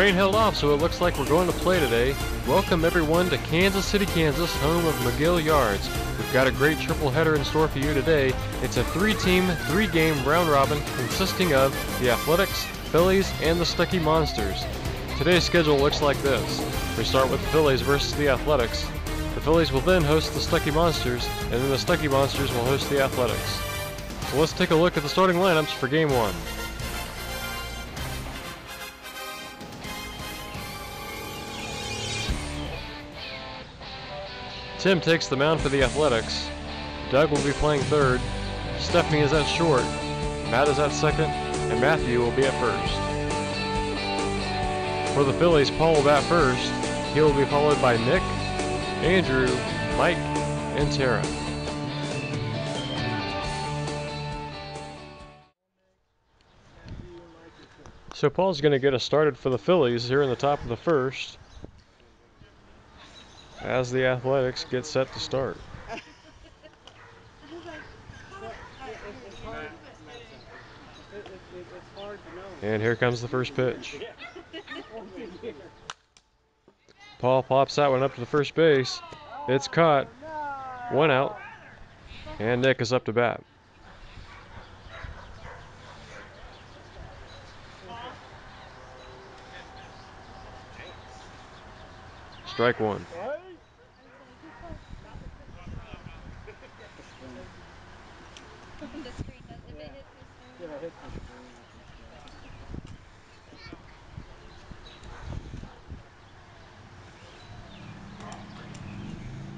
rain held off, so it looks like we're going to play today. Welcome everyone to Kansas City, Kansas, home of Magill Yards. We've got a great triple header in store for you today. It's a 3-team, 3-game round robin consisting of the Athletics, Phillies, and the Stucky Monsters. Today's schedule looks like this. We start with the Phillies versus the Athletics. The Phillies will then host the Stucky Monsters, and then the Stucky Monsters will host the Athletics. So let's take a look at the starting lineups for Game 1. Tim takes the mound for the Athletics. Doug will be playing third. Stephanie is at short. Matt is at second. And Matthew will be at first. For the Phillies, Paul will bat first. He will be followed by Nick, Andrew, Mike, and Tara. So Paul's going to get us started for the Phillies here in the top of the first, as the Athletics get set to start. And here comes the first pitch. Paul pops that one up to the first base. It's caught. 1 out. And Nick is up to bat. Strike one.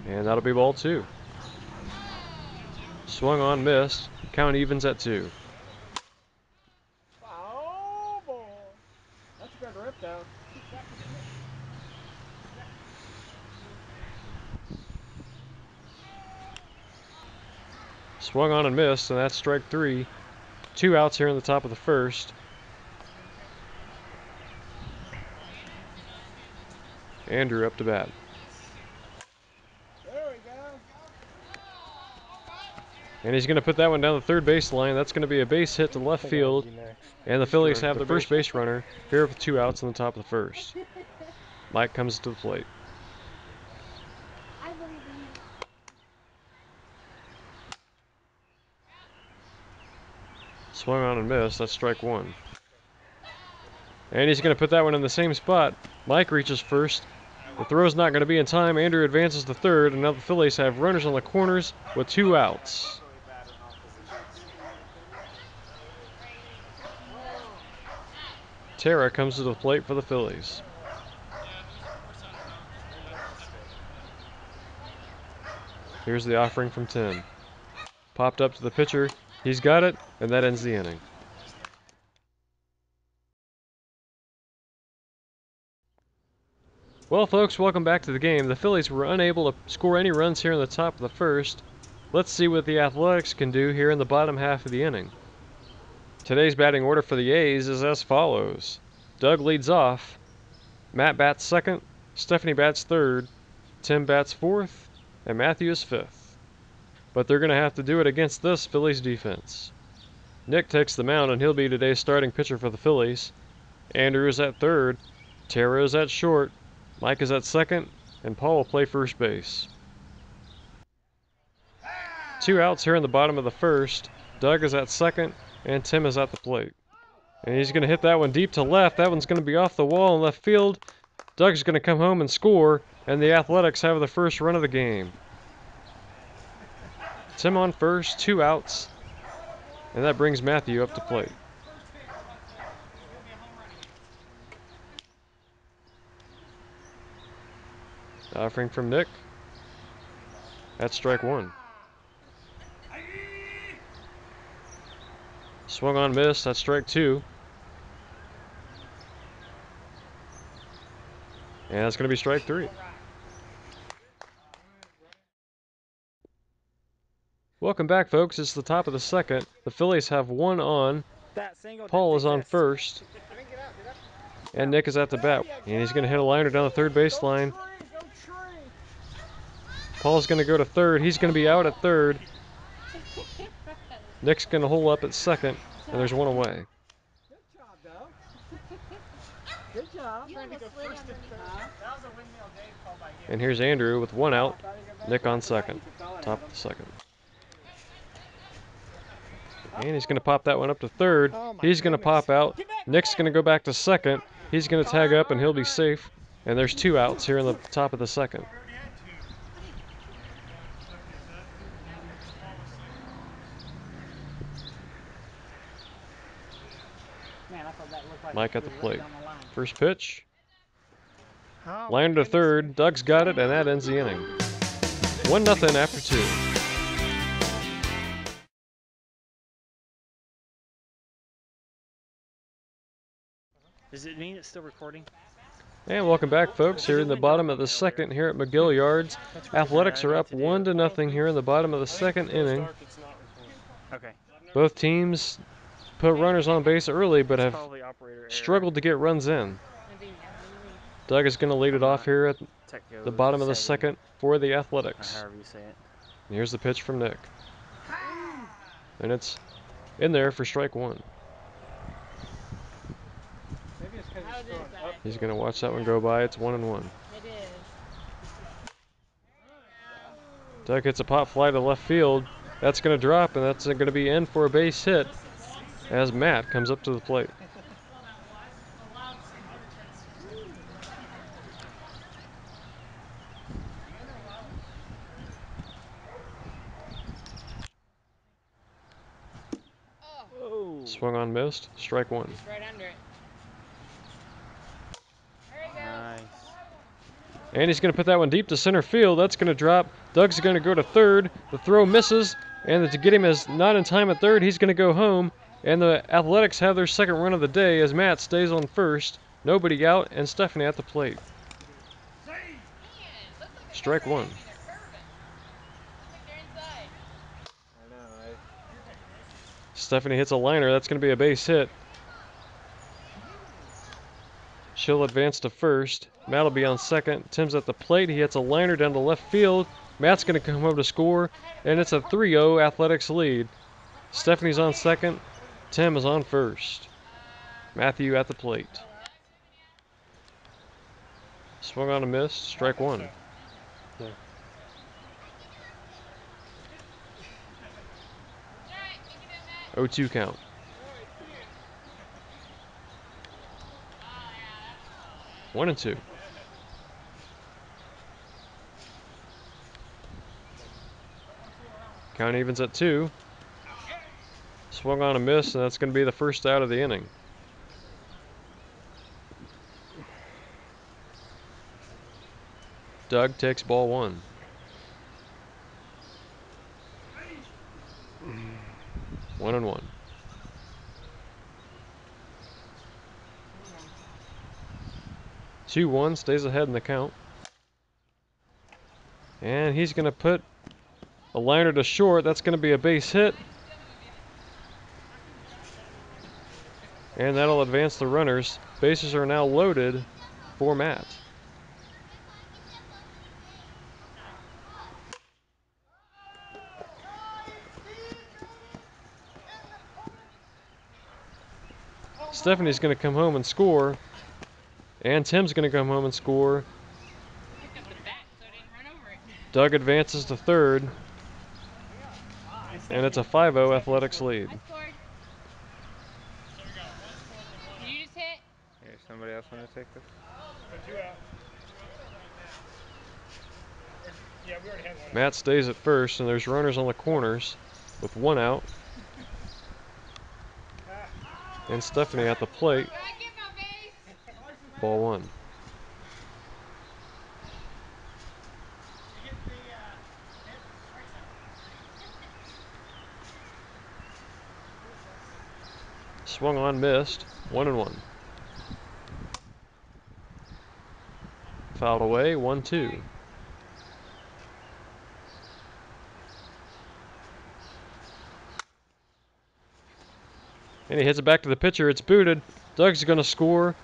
And that'll be ball 2. Swung on, missed. Count evens at 2. Oh, boy. That's a good rip, though. Swung on and missed, and that's strike 3. 2 outs here in the top of the first. Andrew up to bat. There we go. And he's going to put that one down the third base line. That's going to be a base hit to left field. And the Phillies have the first base runner here with 2 outs in the top of the first. Mike comes to the plate. Swung on and missed. That's strike 1. And he's going to put that one in the same spot. Mike reaches first. The throw's not going to be in time. Andrew advances to third, and now the Phillies have runners on the corners with 2 outs. Tara comes to the plate for the Phillies. Here's the offering from Tim. Popped up to the pitcher. He's got it, and that ends the inning. Well, folks, welcome back to the game. The Phillies were unable to score any runs here in the top of the first. Let's see what the Athletics can do here in the bottom half of the inning. Today's batting order for the A's is as follows. Doug leads off. Matt bats second. Stephanie bats third. Tim bats fourth. And Matthew is fifth. But they're going to have to do it against this Phillies defense. Nick takes the mound, and he'll be today's starting pitcher for the Phillies. Andrew is at third. Tara is at short. Mike is at second, and Paul will play first base. 2 outs here in the bottom of the first. Doug is at second, and Tim is at the plate. And he's going to hit that one deep to left. That one's going to be off the wall in left field. Doug's going to come home and score, and the Athletics have the first run of the game. Tim on first, 2 outs, and that brings Matthew up to plate. Offering from Nick. That's strike 1. Swung on, missed. That's strike 2. And that's going to be strike 3. Welcome back, folks. It's the top of the second. The Phillies have 1 on. Paul is on first. And Nick is at the bat. And he's going to hit a liner down the third base line. Paul's going to go to third. He's going to be out at third. Nick's going to hole up at second. And there's 1 away. Good job, though. Good job. trying to go first and third. That was a windmill Dave call by you. And here's Andrew with one out. Nick on second. Top of the second. And he's going to pop that one up to third. He's going to pop out. Nick's going to go back to second. He's going to tag up and he'll be safe. And there's 2 outs here in the top of the second. Man, I thought that looked like Mike at the plate. down the line. First pitch. Oh, Line to third. Doug's got it, and that ends the inning. 1-0 after 2. Does it mean it's still recording? And welcome back, folks. Here in the bottom of the second here at Magill Yards. Athletics are up 1-0 here in the bottom of the second inning. Okay. Both teams put runners on base early, but have struggled to get runs in. Doug is going to lead it off here at the bottom of the second for the Athletics. However you say it. And here's the pitch from Nick. And it's in there for strike 1. He's going to watch that one go by. It's 1-1. It is. Doug hits a pop fly to left field. That's going to drop, and that's going to be in for a base hit as Matt comes up to the plate. Oh. Swung on, missed. Strike 1. Just right under it. There you go. Nice. And he's going to put that one deep to center field. That's going to drop. Doug's going to go to third. The throw misses, and to get him as not in time at third, he's going to go home. And the Athletics have their second run of the day as Matt stays on first. Nobody out, and Stephanie at the plate. Strike 1. Stephanie hits a liner. That's going to be a base hit. She'll advance to first. Matt will be on second. Tim's at the plate. He hits a liner down to left field. Matt's going to come home to score, and it's a 3-0 Athletics lead. Stephanie's on second. Tim is on first. Matthew at the plate. Swung on a miss. Strike 1. Yeah. 0-2 count. One and 2. Count evens at 2. Swung on a miss, and that's going to be the first out of the inning. Doug takes ball 1. One and 1. Two 1 stays ahead in the count. And he's going to put a liner to short. That's going to be a base hit. And that'll advance the runners. Bases are now loaded for Matt. Stephanie's going to come home and score. And Tim's going to come home and score. Doug advances to third. And it's a 5-0 Athletics lead. I scored. Did you just hit? Here, somebody else want to take this? Matt stays at first, and there's runners on the corners with 1 out. And Stephanie at the plate. Ball 1. Swung on, missed. 1 and 1. Fouled away. 1-2. And he hits it back to the pitcher. It's booted. Doug's going to score.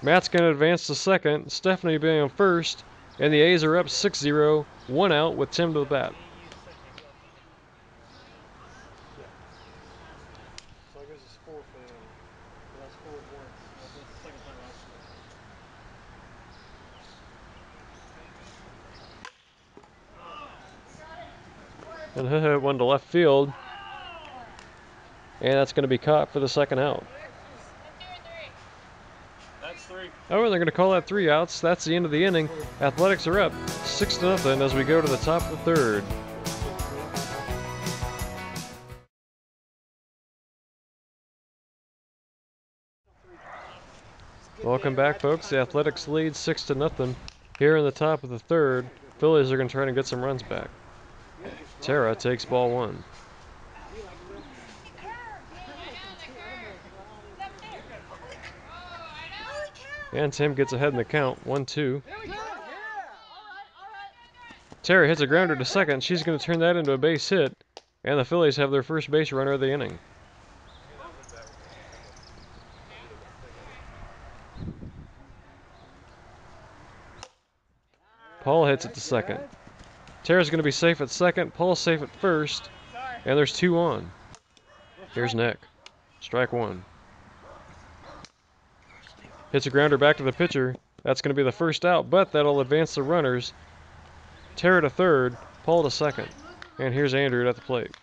Matt's going to advance to second. Stephanie being on first. And the A's are up 6-0. 1 out with Tim to the bat. And hit one to left field. And that's going to be caught for the second out. That's 3. Oh, and they're going to call that 3 outs. That's the end of the inning. Athletics are up 6-0 as we go to the top of the third. Welcome back, folks. The Athletics lead 6-0 here in the top of the third. Phillies are going to try to get some runs back. Tara takes ball 1. And Tim gets ahead in the count, 1-2. Tara hits a grounder to second. She's going to turn that into a base hit. And the Phillies have their first base runner of the inning. Paul hits it to second. Tara's going to be safe at second. Paul's safe at first. And there's 2 on. Here's Nick. Strike 1. Hits a grounder back to the pitcher. That's going to be the first out, but that'll advance the runners. Tara to third, Paul to second. And here's Andrew at the plate.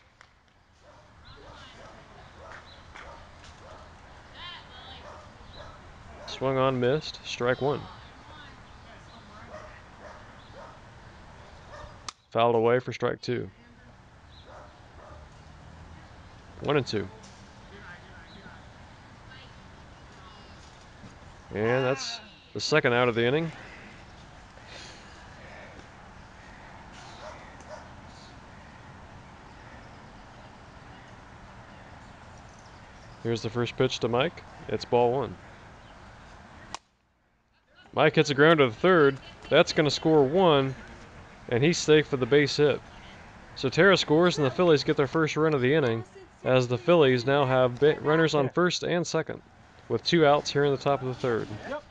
Swung on, missed. Strike 1. Fouled away for strike 2. 1-2. And that's the second out of the inning. Here's the first pitch to Mike. It's ball 1. Mike hits a grounder to the third. That's going to score 1, and he's safe for the base hit. So Tara scores, and the Phillies get their first run of the inning, as the Phillies now have runners on first and second, with 2 outs here in the top of the third. Yep.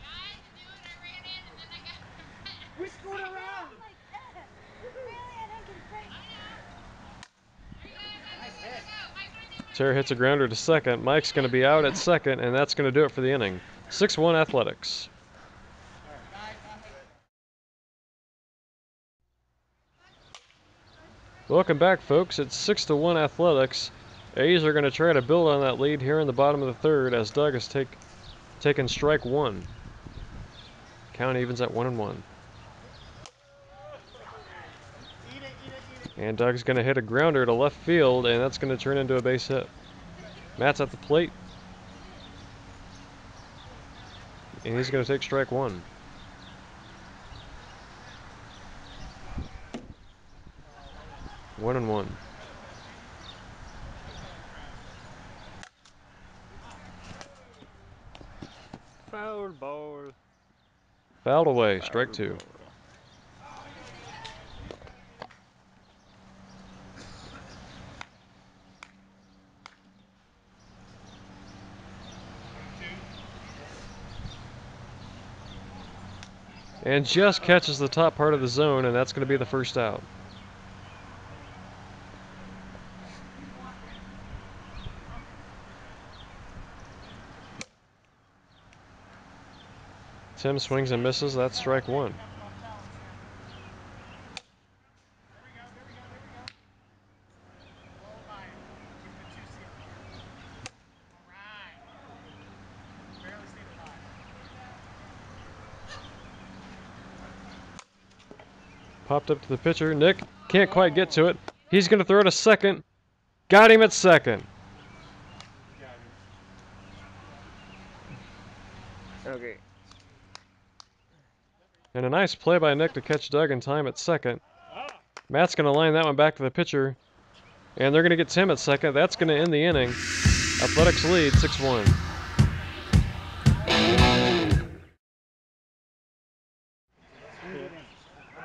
We screwed around. Tara hits a grounder to second. Mike's going to be out at second, and that's going to do it for the inning. 6-1 Athletics. Welcome back, folks. It's 6-1 Athletics. A's are going to try to build on that lead here in the bottom of the third as Doug has taken strike 1. Count evens at 1-1. And Doug's going to hit a grounder to left field, and that's going to turn into a base hit. Matt's at the plate. And he's going to take strike 1. One and 1. Foul ball. Fouled away, strike 2. And just catches the top part of the zone, and that's going to be the first out. Tim swings and misses. That's strike 1. Popped up to the pitcher. Nick can't quite get to it. He's going to throw to second. Got him at second. Okay. And a nice play by Nick to catch Doug in time at second. Matt's going to line that one back to the pitcher. And they're going to get Tim at second. That's going to end the inning. Athletics lead 6-1.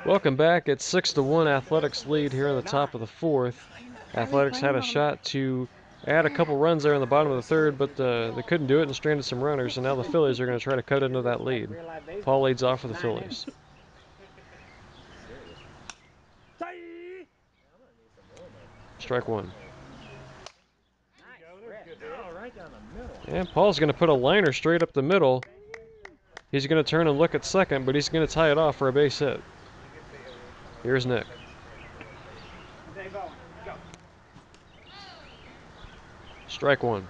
Welcome back. It's 6-1 Athletics lead here in the top of the fourth. Athletics had a shot to add a couple runs there in the bottom of the third, but they couldn't do it and stranded some runners, and now the Phillies are going to try to cut into that lead. Paul leads off for the Phillies. Strike 1. And Paul's going to put a liner straight up the middle. He's going to turn and look at second, but he's going to tie it off for a base hit. Here's Nick. Strike one.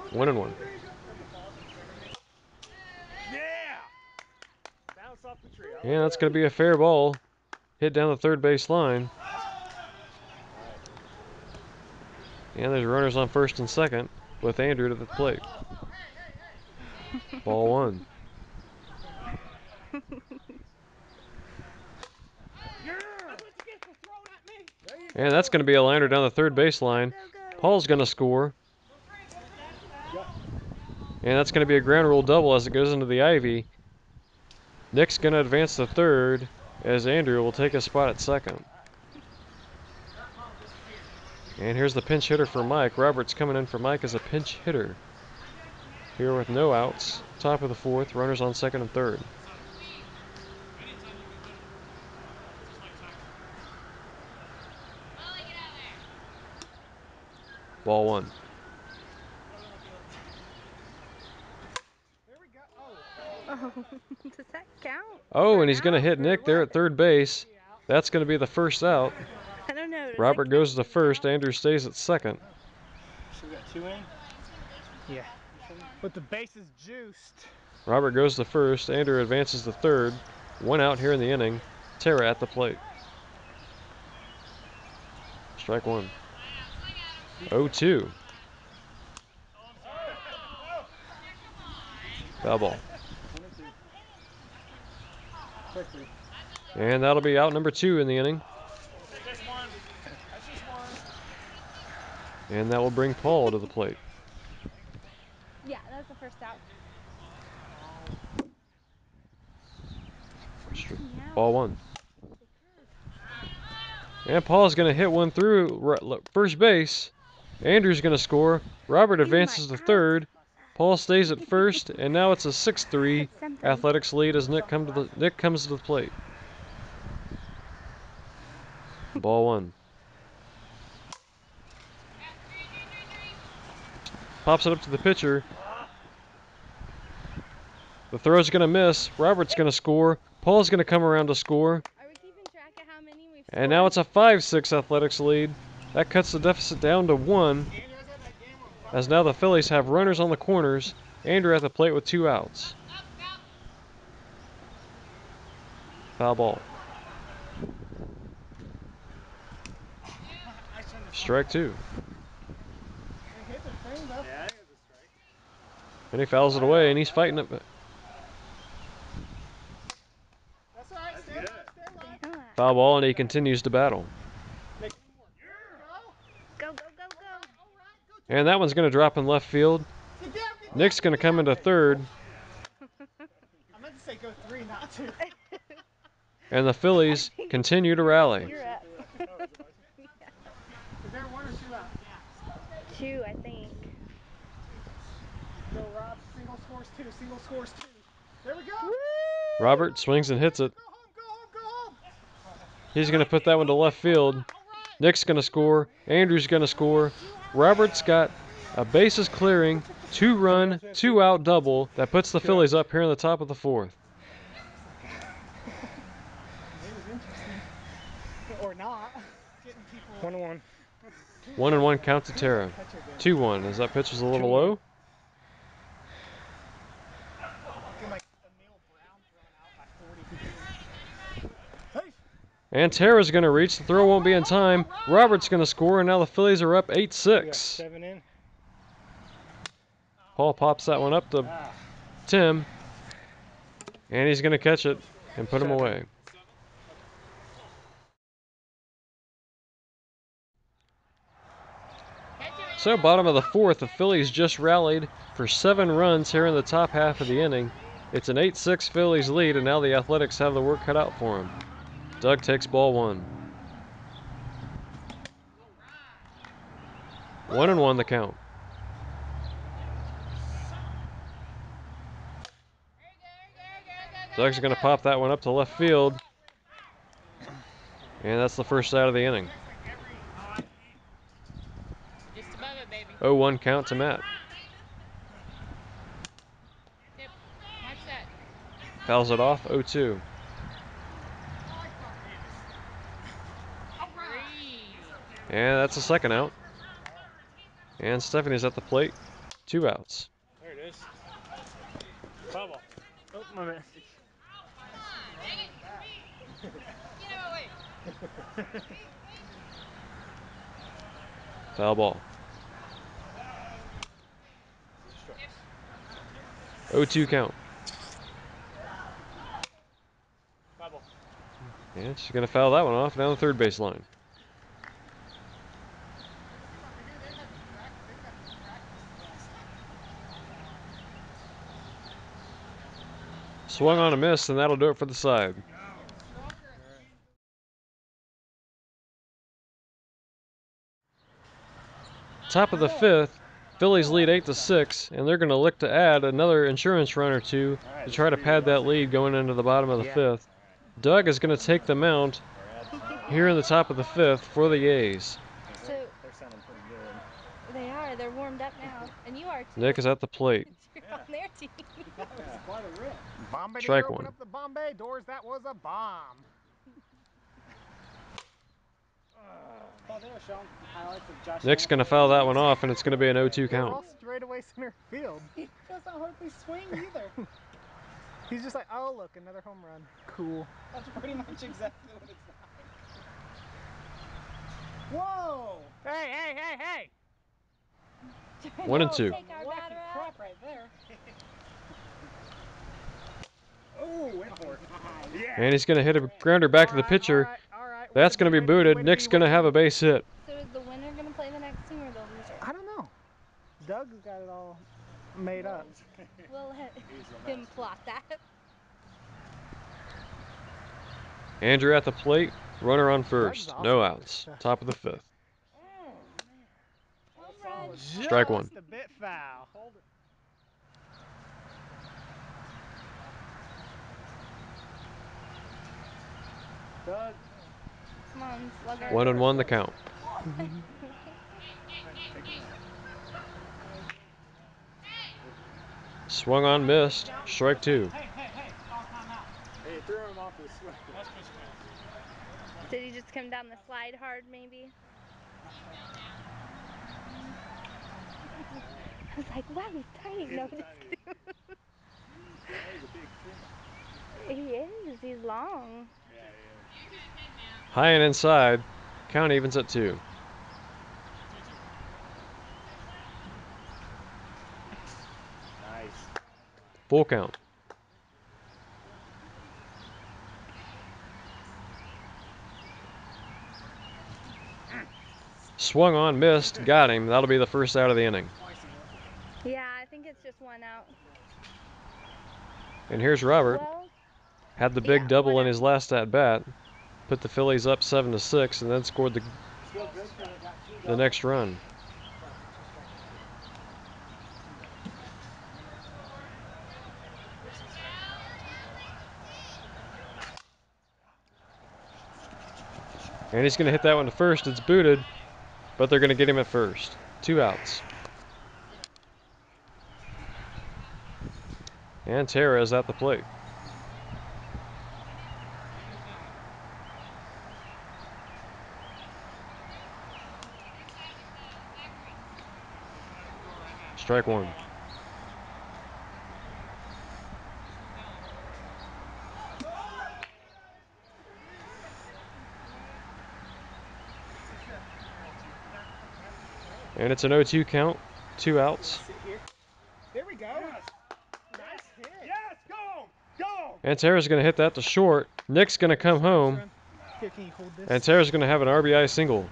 1-1. Bounce off the tree. And that's going to be a fair ball. Hit down the third base line. And there's runners on first and second with Andrew to the plate. Ball one. And that's going to be a liner down the third base line. Paul's going to score. And that's going to be a ground rule double as it goes into the ivy. Nick's going to advance to third as Andrew will take a spot at second. And here's the pinch hitter for Mike. Robert's coming in for Mike as a pinch hitter. Here with no outs. Top of the fourth. Runners on second and third. Ball one. Oh, does that count? Oh, and he's going to hit Nick there at third base. That's going to be the first out. I don't know. Robert goes to first. Andrew stays at second. So we got 2 in? Yeah. But the base is juiced. Robert goes to first. Andrew advances to third. 1 out here in the inning. Tara at the plate. Strike one. 0-2. Foul ball. And that'll be out number 2 in the inning. And that will bring Paul to the plate. Yeah, that's the first out. Ball one. And Paul's going to hit one through first base. Andrew's going to score. Robert advances to third. Paul stays at first, and now it's a 6-3 Athletics lead as Nick comes to the plate. Ball one. Pops it up to the pitcher. The throw's going to miss. Robert's going to score. Paul's going to come around to score. Are we keeping track of how many we've scored? And now it's a 5-6 Athletics lead. That cuts the deficit down to 1. As now the Phillies have runners on the corners. Andrew at the plate with 2 outs. Foul ball. Strike 2. And he fouls it away, and he's fighting it. Foul ball, and he continues to battle. Go, go, go, go. And that one's going to drop in left field. Nick's going to come into third. I meant to say go 3, not 2. And the Phillies continue to rally. You're up. Is there 1 or 2 out? 2, I think. Go Rob, single scores 2, single scores 2. There we go. Woo! Robert swings and hits it. Go home, go home, go home. He's going to put that one to left field. Nick's going to score. Andrew's going to score. Robert's got a bases clearing, 2-run, 2-out double that puts the Phillies up here in the top of the fourth. Or not. 1-1. 1-1 count to Tara. 2-1 as that pitch was a little low. And Tara's going to reach. The throw won't be in time. Robert's going to score, and now the Phillies are up 8-6. 7 in. Paul pops that one up to Tim, and he's going to catch it and put him away. So bottom of the fourth, the Phillies just rallied for 7 runs here in the top half of the inning. It's an 8-6 Phillies lead, and now the Athletics have the work cut out for them. Doug takes ball 1. 1-1 the count. Doug's going to pop that one up to left field. And that's the first out of the inning. Just above it, baby. 0-1 count to Matt. Yep. Watch that. Fouls it off, 0-2. And that's a second out. And Stephanie's at the plate. 2 outs. There it is. Bubble. Oh, my bad. Foul ball. 0-2 count. Bubble. And she's going to foul that one off down the third base line. Swung on a miss, and that'll do it for the side. Top of the fifth, Phillies lead 8-6, and they're going to look to add another insurance run or two to try to pad that lead going into the bottom of the fifth. Doug is going to take the mound here in the top of the fifth for the A's. So they're sounding pretty good. They are. They're warmed up now, and you are too. Nick is at the plate. You're on their team. Quite a rip. Bombay, Strike open one. up the Bombay doors. That was a bomb. Nick's going to foul that one off, and it's going to be an 0-2 count. All straight away center field. He doesn't hardly swing either. He's just like, oh look, another home run. Cool. That's pretty much exactly what it's like. Whoa! Hey, hey, hey, hey! 1-2. Take our batter out. Crap right there. Oh, went for it. Yeah. And he's going to hit a grounder back to the pitcher. All right. That's going to be booted. Nick's going to have a base hit. So is the winner going to play the next team or the loser? I don't know. Doug's got it all made up. We'll let him plot that. Andrew at the plate. Runner on first. Doug's No awesome. outs. Top of the fifth. Strike one. Just a bit foul. Hold it. Doug. Come on, slugger. 1-1 the count. Swung on, missed. Strike 2. Hey, call timeout. Hey, threw him off the swing. Did he just come down the slide hard, maybe? I was like, wow, he's tiny. No, he is. He's long. High and inside. Count evens at 2. Nice. Full count. Swung on, missed, got him. That'll be the first out of the inning. Yeah, I think it's just 1 out. And here's Robert. Well, Had the big yeah, double in whatever. his last at bat. Put the Phillies up 7-6, and then scored the next run. And he's going to hit that one to first. It's booted, but they're going to get him at first. 2 outs. And Tara is at the plate. Strike 1. And it's an 0-2 count. 2 outs. There we go. Yes. Nice hit. Yes, go! Go! And Tara's going to hit that to short. Nick's going to come home. And Tara's going to have an RBI single.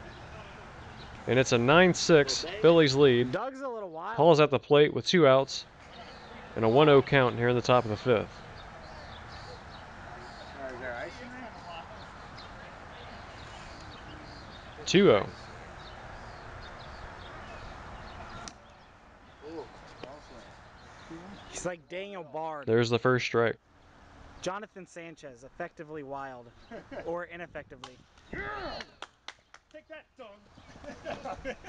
And it's a 9-6 Phillies lead. Doug's a little wild. Hall's at the plate with 2 outs and a 1-0 count here in the top of the fifth. Is there ice in there? 2-0. He's like Daniel Bard. There's the first strike. Jonathan Sanchez, effectively wild. Or ineffectively. Take that, Doug.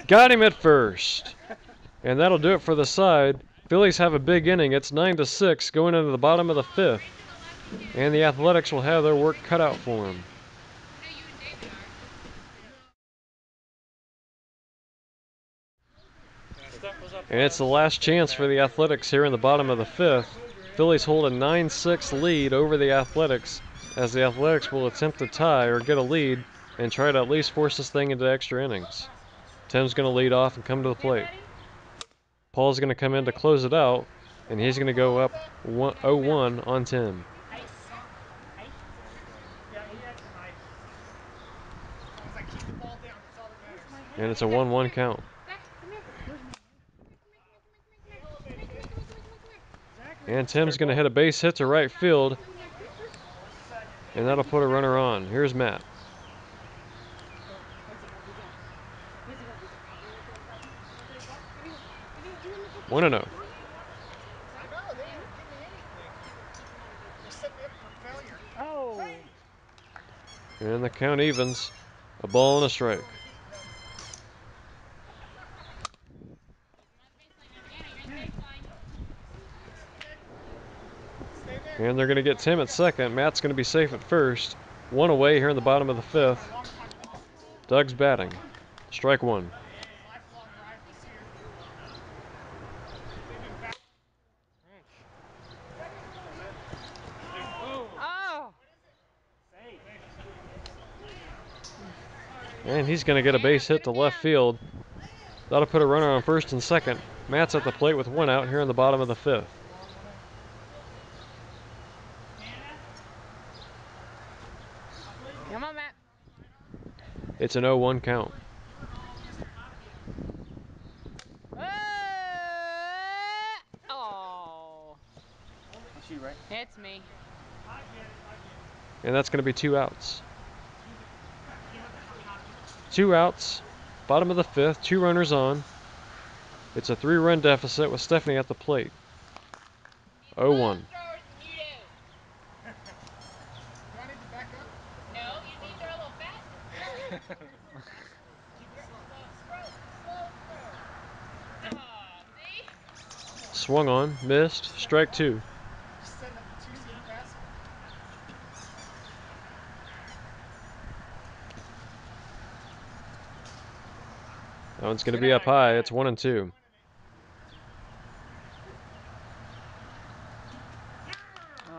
Got him at first. And that'll do it for the side. Phillies have a big inning. It's 9-6 going into the bottom of the fifth. And the Athletics will have their work cut out for them. And it's the last chance for the Athletics here in the bottom of the 5th. Phillies hold a 9-6 lead over the Athletics, as the Athletics will attempt to tie or get a lead and try to at least force this thing into extra innings. Tim's going to lead off and come to the plate. Paul's going to come in to close it out, and he's going to go up 0-1 on Tim. And it's a 1-1 count. And Tim's going to hit a base hit to right field, and that'll put a runner on. Here's Matt. 1-0. Oh. And the count evens. A ball and a strike. And they're going to get Tim at second. Matt's going to be safe at first. One away here in the bottom of the 5th. Doug's batting. Strike one. And he's going to get a base hit to left field. That'll put a runner on first and second. Matt's at the plate with one out here in the bottom of the 5th. Come on, Matt. It's an 0-1 count. Oh. It's me. And that's going to be 2 outs. 2 outs. Bottom of the 5th. 2 runners on. It's a 3-run deficit with Stephanie at the plate. 0-1. Swung on, missed, strike 2. That one's going to be up high. It's 1-2.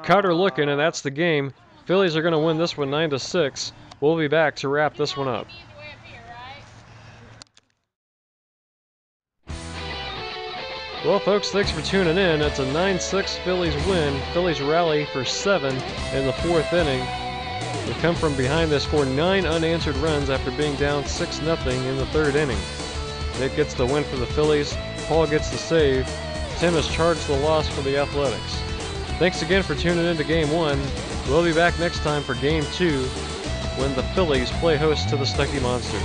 Carter looking, and that's the game. Phillies are going to win this one 9-6. We'll be back to wrap this one up. Well, folks, thanks for tuning in. It's a 9-6 Phillies win. Phillies rally for 7 in the 4th inning. They come from behind. They score 9 unanswered runs after being down 6-0 in the 3rd inning. Nick gets the win for the Phillies. Paul gets the save. Tim has charged the loss for the Athletics. Thanks again for tuning in to Game 1. We'll be back next time for Game 2 when the Phillies play host to the Stuckey Monsters.